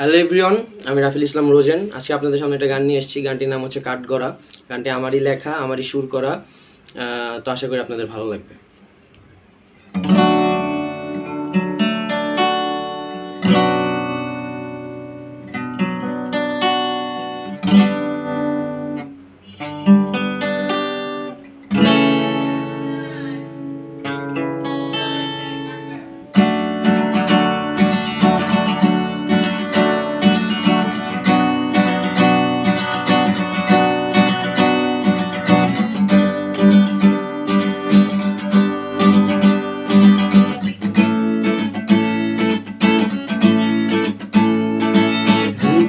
Hello everyone, আমি রাফিল ইসলাম Rosen. আজকে আপনাদের সামনে একটা গান নিয়ে এসেছি। গানটির নাম হচ্ছে কাঠগড়া। গানটি আমারই লেখা, আমারই সুর করা। তো আশা করি আপনাদের ভালো লাগবে।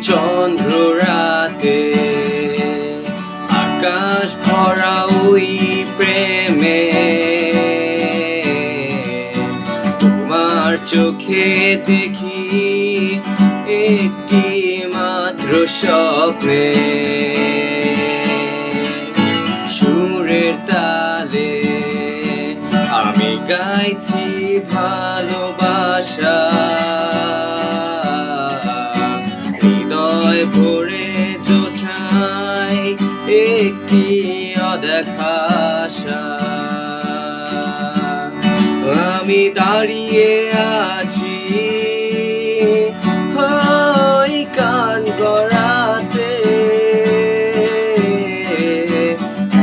চন্দ্র রাতে আকাশ ভরা ওই প্রেমে, তোমার চোখে দেখি একটি মাত্র স্বপ্নে। সুরের তালে আমি গাইছি ভালোবাসা, হৃদয় ভরে জোছায় একটি অদেখা আশা। আমি দাঁড়িয়ে আছি ওই কাঠগড়াতে,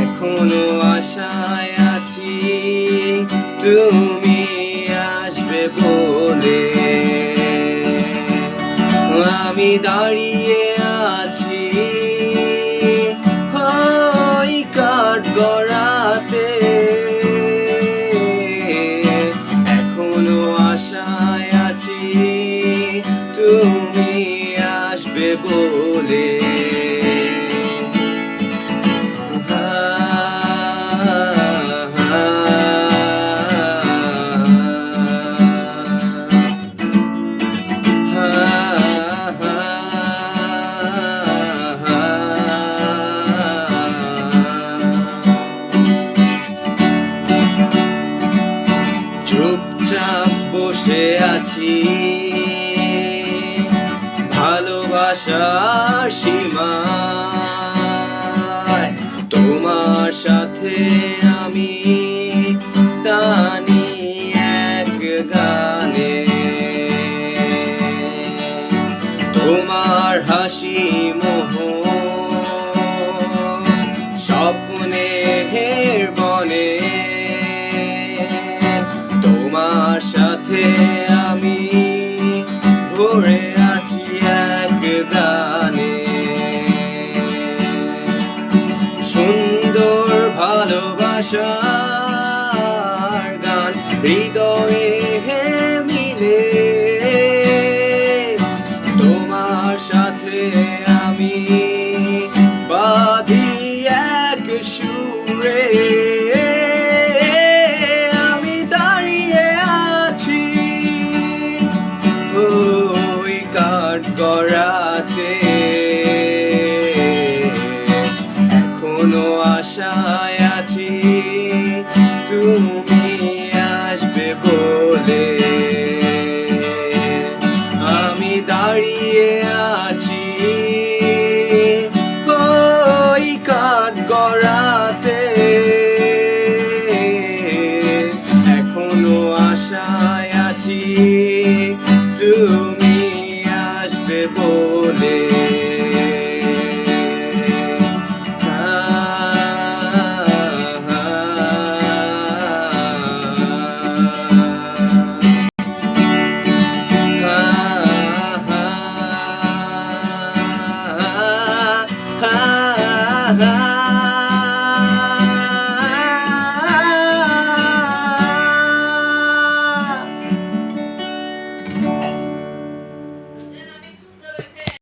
এখনো আশায় আছি তুমি আসবে বলে। আমি দাঁড়িয়ে আছি ওই কাঠগড়াতে, এখনো আশায় আছি তুমি আসবে বলে। চুপচাপ বসে আছি ভালোবাসার সীমায়, তোমার সাথে আমি টানি এক গানে। তোমার হাসি মোহ স্বপ্নের বনে, তোমার সাথে আমি ভরে আছি এক গানে। সুন্দর ভালোবাসার গান হৃদয়ে মিলে, তোমার সাথে আমি বাঁধি এক সুরে। আমি দাঁড়িয়ে আছি ওই কাঠগড়াতে, এখনো আশায় আছি তুমি আসবে বলে। আমি দাঁড়িয়ে আছি ওই কাঠগড়াতে, এখনো আশায় আছি তুমি আসবে বলে।